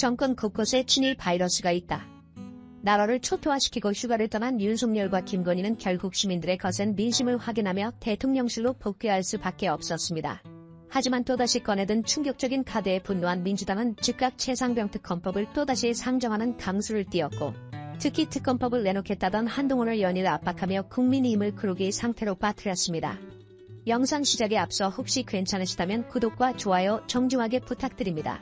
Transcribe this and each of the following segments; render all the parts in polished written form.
정권 곳곳에 친일 바이러스가 있다. 나라를 초토화시키고 휴가를 떠난 윤석열과 김건희는 결국 시민들의 거센 민심을 확인하며 대통령실로 복귀할 수밖에 없었습니다. 하지만 또다시 꺼내든 충격적인 카드에 분노한 민주당은 즉각 최상병 특검법을 또다시 상정하는 강수를 띄웠고, 특히 특검법을 내놓겠다던 한동훈을 연일 압박하며 국민의 힘을 그루기 상태로 빠뜨렸습니다. 영상 시작에 앞서 혹시 괜찮으시다면 구독과 좋아요 정중하게 부탁드립니다.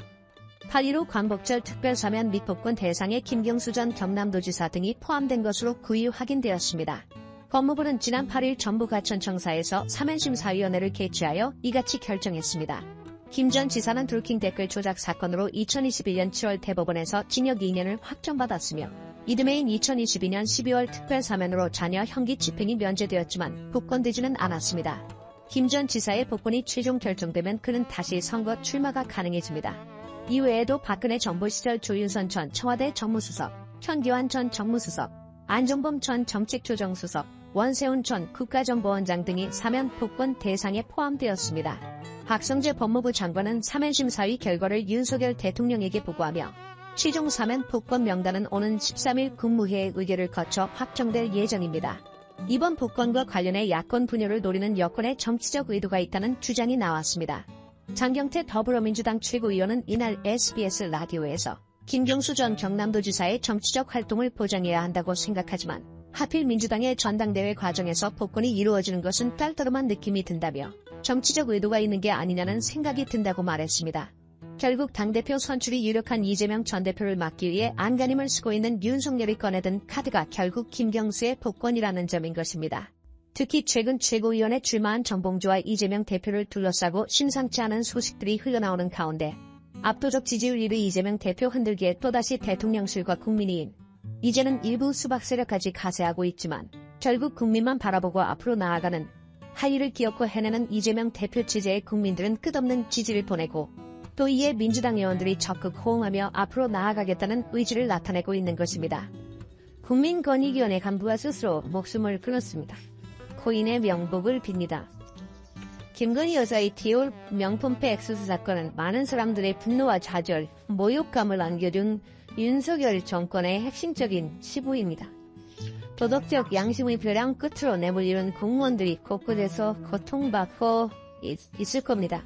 8.15 광복절 특별사면 및 복권 대상에 김경수 전 경남도지사 등이 포함된 것으로 구의 확인되었습니다. 법무부는 지난 8일 정부가천청사에서 사면심사위원회를 개최하여 이같이 결정했습니다. 김 전 지사는 드루킹 댓글 조작 사건으로 2021년 7월 대법원에서 징역 2년을 확정받았으며 이듬해인 2022년 12월 특별사면으로 자녀 형기 집행이 면제되었지만 복권되지는 않았습니다. 김 전 지사의 복권이 최종 결정되면 그는 다시 선거 출마가 가능해집니다. 이외에도 박근혜 정부 시절 조윤선 전 청와대 정무수석, 현기환 전 정무수석, 안종범 전 정책조정수석, 원세훈 전 국가정보원장 등이 사면 복권 대상에 포함되었습니다. 박성재 법무부 장관은 사면심사위 결과를 윤석열 대통령에게 보고하며 최종 사면 복권 명단은 오는 13일 국무회의 의결을 거쳐 확정될 예정입니다. 이번 복권과 관련해 야권 분열을 노리는 여권의 정치적 의도가 있다는 주장이 나왔습니다. 장경태 더불어민주당 최고위원은 이날 SBS 라디오에서 김경수 전 경남도지사의 정치적 활동을 보장해야 한다고 생각하지만 하필 민주당의 전당대회 과정에서 복권이 이루어지는 것은 딸떠름한 느낌이 든다며 정치적 의도가 있는 게 아니냐는 생각이 든다고 말했습니다. 결국 당대표 선출이 유력한 이재명 전 대표를 막기 위해 안간힘을 쓰고 있는 윤석열이 꺼내든 카드가 결국 김경수의 복권이라는 점인 것입니다. 특히 최근 최고위원에 출마한 정봉주와 이재명 대표를 둘러싸고 심상치 않은 소식들이 흘러나오는 가운데 압도적 지지율 1위 이재명 대표 흔들기에 또다시 대통령실과 국민의힘, 이제는 일부 수박 세력까지 가세하고 있지만 결국 국민만 바라보고 앞으로 나아가는 하이를 기어코 해내는 이재명 대표 체제의 국민들은 끝없는 지지를 보내고 또 이에 민주당 의원들이 적극 호응하며 앞으로 나아가겠다는 의지를 나타내고 있는 것입니다. 국민권익위원회 간부가 스스로 목숨을 끊었습니다. 코인의 명복을 빕니다. 김건희 여사의 디올 명품백 액수수 사건은 많은 사람들의 분노와 좌절, 모욕감을 안겨준 윤석열 정권의 핵심적인 시부입니다. 도덕적 양심의 벼랑 끝으로 내몰리는 공무원들이 곳곳에서 고통받고 있을 겁니다.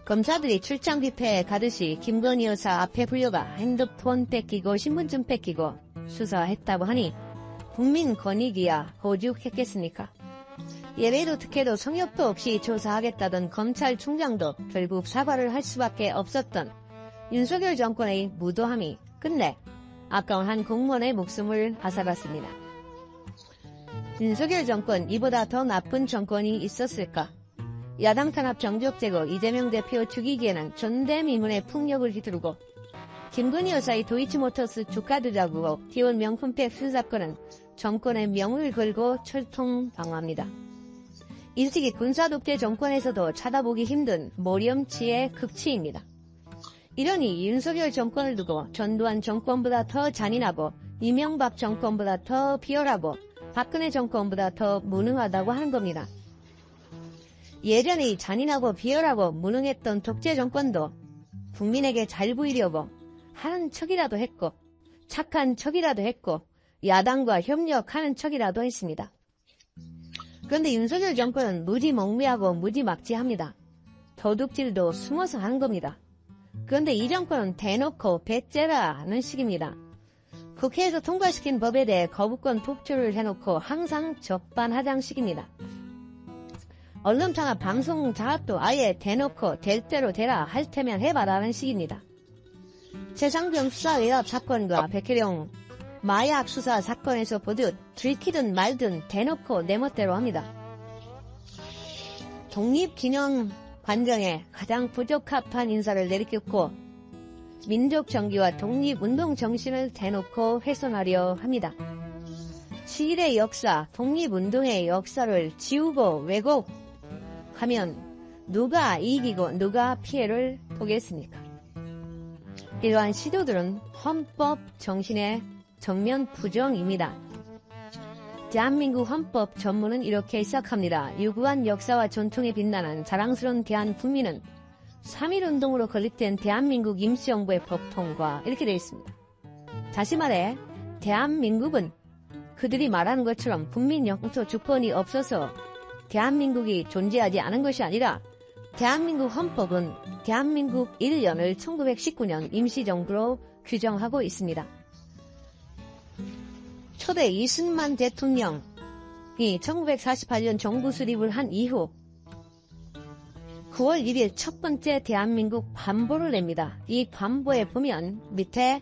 검사들이 출장 뷔페에 가듯이 김건희 여사 앞에 불려가 핸드폰 뺏기고 신분증 뺏기고 수사했다고 하니 국민권익위야 오죽했겠습니까? 예외도 특혜도 성역도 없이 조사하겠다던 검찰총장도 결국 사과를 할 수밖에 없었던 윤석열 정권의 무도함이 끝내 아까운 한 공무원의 목숨을 앗아갔습니다. 윤석열 정권 이보다 더 나쁜 정권이 있었을까? 야당 탄압 정적 제거 이재명 대표 죽이기에는 전대미문의 폭력을 휘두르고 김건희 여사의 도이치모터스 주가 조작으로 디올 명품백 수수 사건은 정권의 명을 걸고 철통당합니다. 일찍이 군사독재 정권에서도 찾아보기 힘든 모렴치의 극치입니다. 이러니 윤석열 정권을 두고 전두환 정권보다 더 잔인하고 이명박 정권보다 더 비열하고 박근혜 정권보다 더 무능하다고 하는 겁니다. 예전에 잔인하고 비열하고 무능했던 독재 정권도 국민에게 잘 보이려고 하는 척이라도 했고 착한 척이라도 했고 야당과 협력하는 척이라도 했습니다. 그런데 윤석열 정권은 무지몽매하고 무지막지합니다. 도둑질도 숨어서 하는 겁니다. 그런데 이 정권은 대놓고 배째라는 식입니다. 국회에서 통과시킨 법에 대해 거부권 독주를 해놓고 항상 적반하장식입니다. 언론 탄압 방송 장악도 아예 대놓고 될 대로 되라 할 테면 해봐라는 식입니다. 최상병 수사 외압 사건과 백혜령 마약 수사 사건에서 보듯 들키든 말든 대놓고 내 멋대로 합니다. 독립기념 관정에 가장 부적합한 인사를 내리켰고 민족 정기와 독립운동 정신을 대놓고 훼손하려 합니다. 7일의 역사, 독립운동의 역사를 지우고 왜곡하면 누가 이기고 누가 피해를 보겠습니까? 이러한 시도들은 헌법 정신의 정면 부정입니다. 대한민국 헌법 전문은 이렇게 시작합니다. 유구한 역사와 전통에 빛나는 자랑스러운 대한국민은 3.1운동으로 건립된 대한민국 임시정부의 법 통과 이렇게 되어 있습니다. 다시 말해 대한민국은 그들이 말하는 것처럼 국민 영토 주권이 없어서 대한민국이 존재하지 않은 것이 아니라 대한민국 헌법은 대한민국 1년을 1919년 임시정부로 규정하고 있습니다. 초대 이승만 대통령이 1948년 정부 수립을 한 이후 9월 1일 첫 번째 대한민국 관보를 냅니다. 이 관보에 보면 밑에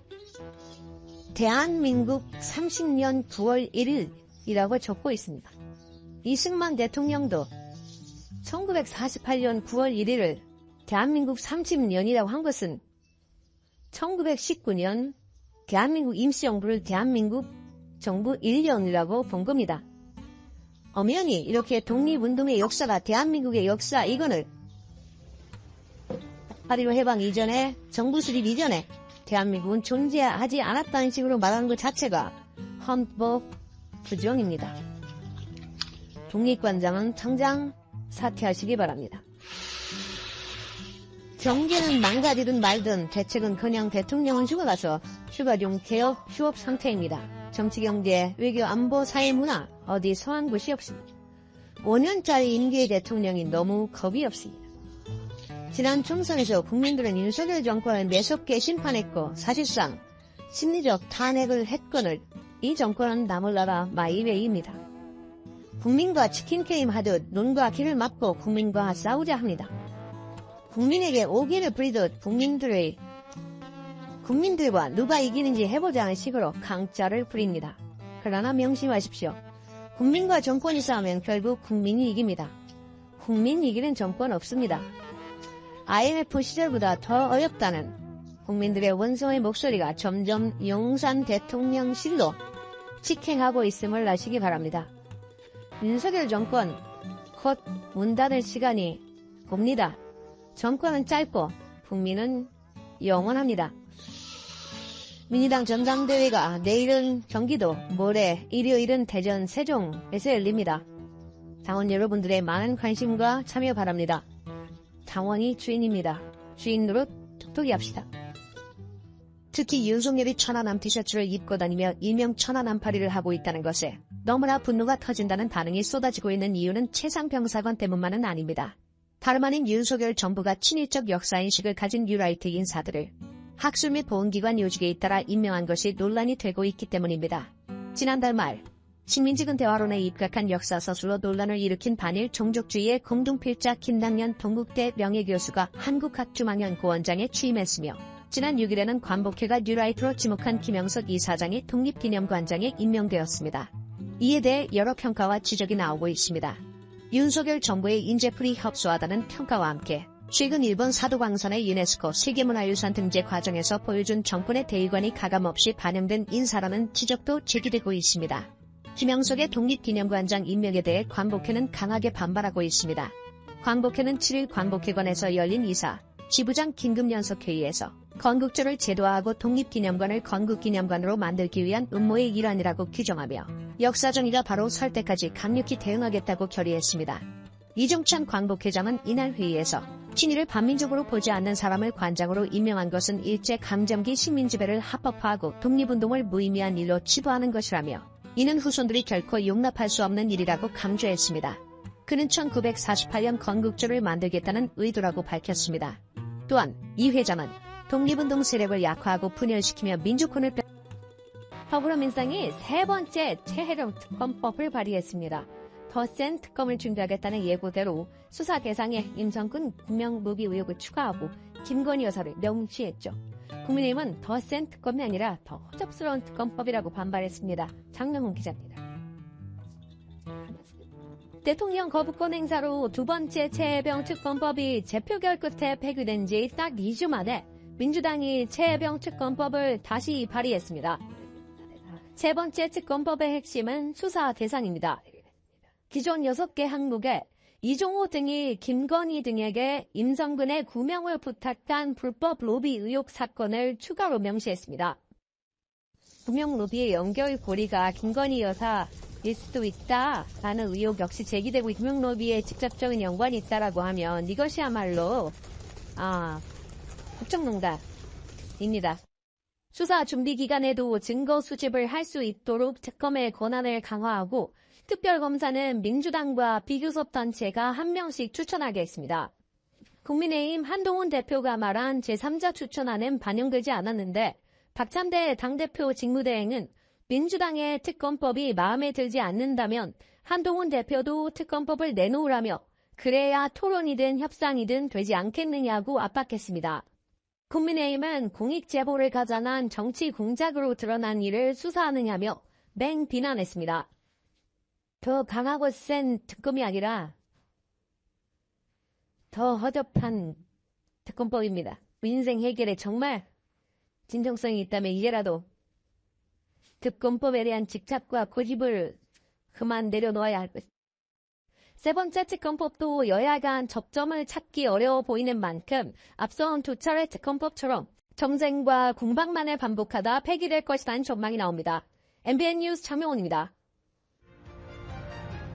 대한민국 30년 9월 1일이라고 적고 있습니다. 이승만 대통령도 1948년 9월 1일을 대한민국 30년이라고 한 것은 1919년 대한민국 임시정부를 대한민국 정부 1년이라고 본 겁니다. 엄연히 이렇게 독립운동의 역사가 대한민국의 역사 이거는 8.15 해방 이전에 정부 수립 이전에 대한민국은 존재하지 않았다는 식으로 말하는 것 자체가 헌법 부정입니다. 독립관장은 당장 사퇴하시기 바랍니다. 정계는 망가지든 말든 대책은커녕 대통령은 죽어가서 휴가용 개업 휴업 상태입니다. 정치, 경제, 외교, 안보, 사회, 문화 어디 서한 곳이 없습니다. 5년짜리 임기의 대통령이 너무 겁이 없습니다. 지난 총선에서 국민들은 윤석열 정권을 매섭게 심판했고 사실상 심리적 탄핵을 했거늘 이 정권은 남을 나라 마이웨이입니다. 국민과 치킨게임 하듯 눈과 귀를 막고 국민과 싸우자 합니다. 국민에게 오기를 부리듯 국민들과 누가 이기는지 해보자는 식으로 강짜를 부립니다. 그러나 명심하십시오. 국민과 정권이 싸우면 결국 국민이 이깁니다. 국민 이기는 정권 없습니다. IMF 시절보다 더 어렵다는 국민들의 원성의 목소리가 점점 용산 대통령실로 직행하고 있음을 아시기 바랍니다. 윤석열 정권 곧 문 닫을 시간이 옵니다. 정권은 짧고 국민은 영원합니다. 민주당 전당대회가 내일은 경기도, 모레 일요일은 대전, 세종에서 열립니다. 당원 여러분들의 많은 관심과 참여 바랍니다. 당원이 주인입니다. 주인 노릇 톡톡히 합시다. 특히 윤석열이 천하남 티셔츠를 입고 다니며 일명 천하남파리를 하고 있다는 것에 너무나 분노가 터진다는 반응이 쏟아지고 있는 이유는 최상병사관 때문만은 아닙니다. 다름 아닌 윤석열 정부가 친일적 역사인식을 가진 뉴라이트 인사들을 학술 및 보훈기관 요직에 잇따라 임명한 것이 논란이 되고 있기 때문입니다. 지난달 말 식민지군 대화론에 입각한 역사서술로 논란을 일으킨 반일 종족주의의 공동필자 김남년 동국대 명예교수가 한국학주망연구원장에 취임했으며 지난 6일에는 관복회가 뉴라이트로 지목한 김영석 이사장이 독립기념관장에 임명되었습니다. 이에 대해 여러 평가와 지적이 나오고 있습니다. 윤석열 정부의 인재풀이 협소하다는 평가와 함께 최근 일본 사도광산의 유네스코 세계문화유산 등재 과정에서 보여준 정권의 대의관이 가감없이 반영된 인사라는 지적도 제기되고 있습니다. 김영석의 독립기념관장 임명에 대해 관복회는 강하게 반발하고 있습니다. 관복회는 7일 관복회관에서 열린 이사, 지부장 긴급연석회의에서 건국절을 제도화하고 독립기념관을 건국기념관으로 만들기 위한 음모의 일환이라고 규정하며 역사정의가 바로 설 때까지 강력히 대응하겠다고 결의했습니다. 이종찬 관복회장은 이날 회의에서 친일을 반민족으로 보지 않는 사람을 관장으로 임명한 것은 일제강점기 식민지배를 합법화하고 독립운동을 무의미한 일로 치부하는 것이라며 이는 후손들이 결코 용납할 수 없는 일이라고 강조했습니다. 그는 1948년 건국절을 만들겠다는 의도라고 밝혔습니다. 또한 이 회장은 독립운동 세력을 약화하고 분열시키며 민주권을 더불어민주당이 세 번째 최혜령 특검법을 발의했습니다. 더 센 특검을 준비하겠다는 예고대로 수사 대상에 임성근 구명무비 의혹을 추가하고 김건희 여사를 명시했죠. 국민의힘은 더 센 특검이 아니라 더 허접스러운 특검법이라고 반발했습니다. 장명훈 기자입니다. 대통령 거부권 행사로 두 번째 최혜병 특검법이 재표결 끝에 폐기된 지 딱 2주 만에 민주당이 최혜병 특검법을 다시 발의했습니다. 세 번째 특검법의 핵심은 수사 대상입니다. 기존 6개 항목에 이종호 등이 김건희 등에게 임성근의 구명을 부탁한 불법 로비 의혹 사건을 추가로 명시했습니다. 구명 로비의 연결고리가 김건희 여사일 수도 있다라는 의혹 역시 제기되고 구명 로비에 직접적인 연관이 있다라고 하면 이것이야말로 국정농단입니다. 수사 준비 기간에도 증거 수집을 할 수 있도록 특검의 권한을 강화하고 특별검사는 민주당과 비교섭단체가 한 명씩 추천하게 했습니다. 국민의힘 한동훈 대표가 말한 제3자 추천안은 반영되지 않았는데 박찬대 당대표 직무대행은 민주당의 특검법이 마음에 들지 않는다면 한동훈 대표도 특검법을 내놓으라며 그래야 토론이든 협상이든 되지 않겠느냐고 압박했습니다. 국민의힘은 공익제보를 가장한 정치 공작으로 드러난 일을 수사하느냐며 맹 비난했습니다. 더 강하고 센 특검이 아니라 더 허접한 특검법입니다. 민생 해결에 정말 진정성이 있다면 이제라도 특검법에 대한 집착과 고집을 그만 내려놓아야 할 것입니다. 세 번째 특검법도 여야 간 접점을 찾기 어려워 보이는 만큼 앞선 두 차례 특검법처럼 정쟁과 공방만을 반복하다 폐기될 것이라는 전망이 나옵니다. MBN 뉴스 장명원입니다.